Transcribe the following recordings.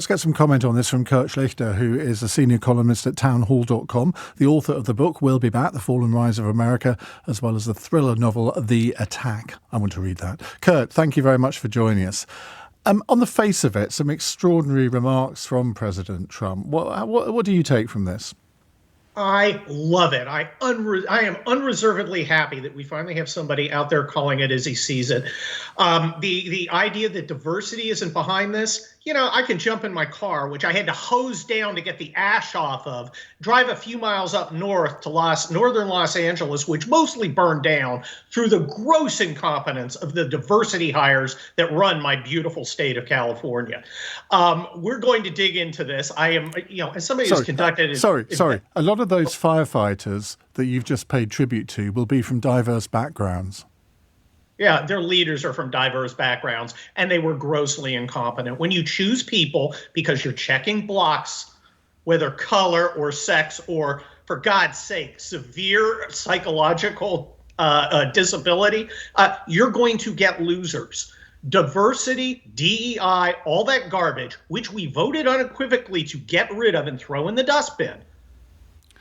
Let's get some comment on this from Kurt Schlichter, who is a senior columnist at townhall.com, the author of the book We'll Be Back, The Fall and Rise of America, as well as the thriller novel The Attack. I want to read that. Kurt, thank you very much for joining us. On the face of it, some extraordinary remarks from President Trump. What do you take from this? I love it. I am unreservedly happy that we finally have somebody out there calling it as he sees it. The idea that diversity isn't behind this, I can jump in my car, which I had to hose down to get the ash off of, drive a few miles up north to northern Los Angeles, which mostly burned down through the gross incompetence of the diversity hires that run my beautiful state of California. We're going to dig into this. I am, as somebody who's conducted... Sorry. A lot of those firefighters that you've just paid tribute to will be from diverse backgrounds. Yeah, their leaders are from diverse backgrounds, and they were grossly incompetent. When you choose people because you're checking blocks, whether color or sex or, for God's sake, severe psychological disability, you're going to get losers. Diversity, DEI, all that garbage, which we voted unequivocally to get rid of and throw in the dustbin,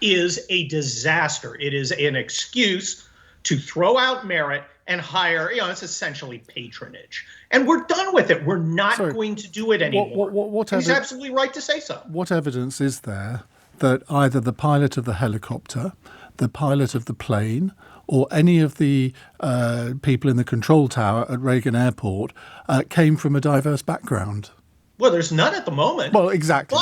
is a disaster. It is an excuse to throw out merit and hire, it's essentially patronage. And we're done with it. We're not going to do it anymore. He's absolutely right to say so. What evidence is there that either the pilot of the helicopter, the pilot of the plane, or any of the people in the control tower at Reagan Airport came from a diverse background? Well, there's none at the moment. Well, exactly.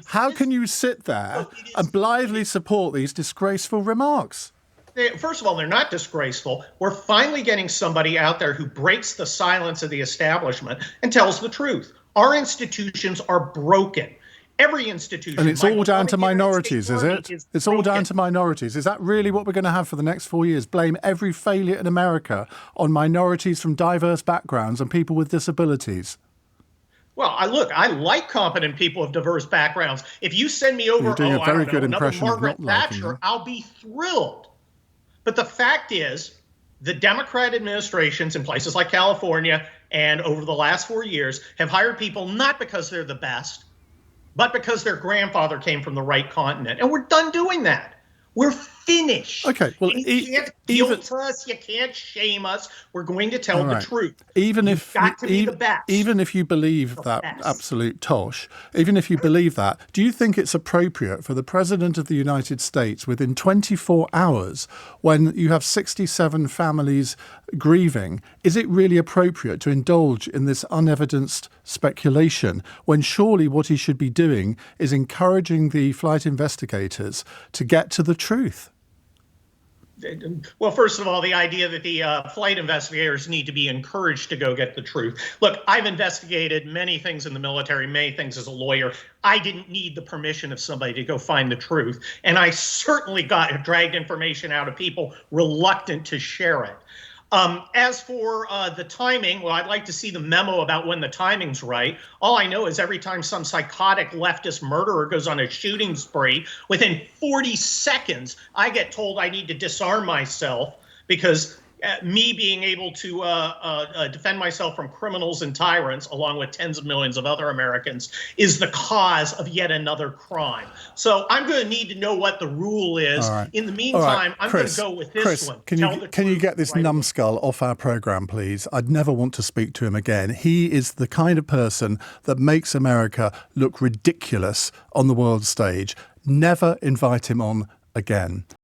How can you sit there and blithely support these disgraceful remarks? First of all, they're not disgraceful. We're finally getting somebody out there who breaks the silence of the establishment and tells the truth. Our institutions are broken. Every institution. And it's all down to minorities, is it? It's all down to minorities. Is that really what we're going to have for the next 4 years? Blame every failure in America on minorities from diverse backgrounds and people with disabilities? Well, I like competent people of diverse backgrounds. If you send me over, another Margaret Thatcher, I'll be thrilled. But the fact is, the Democrat administrations in places like California and over the last 4 years have hired people not because they're the best, but because their grandfather came from the right continent. And we're done doing that. We're finished. Okay, well, you can't guilt us. You can't shame us. We're going to tell the truth. Even if you believe that absolute tosh, even if you believe that, do you think it's appropriate for the President of the United States within 24 hours, when you have 67 families grieving, is it really appropriate to indulge in this unevidenced speculation when surely what he should be doing is encouraging the flight investigators to get to the truth? Well, first of all, the idea that the flight investigators need to be encouraged to go get the truth. Look, I've investigated many things in the military, many things as a lawyer. I didn't need the permission of somebody to go find the truth. And I certainly dragged information out of people reluctant to share it. As for the timing, well, I'd like to see the memo about when the timing's right. All I know is every time some psychotic leftist murderer goes on a shooting spree, within 40 seconds, I get told I need to disarm myself because me being able to defend myself from criminals and tyrants, along with tens of millions of other Americans, is the cause of yet another crime. So I'm going to need to know what the rule is. Right. In the meantime, I'm going to go with this one. Can you get this numbskull off our programme, please? I'd never want to speak to him again. He is the kind of person that makes America look ridiculous on the world stage. Never invite him on again.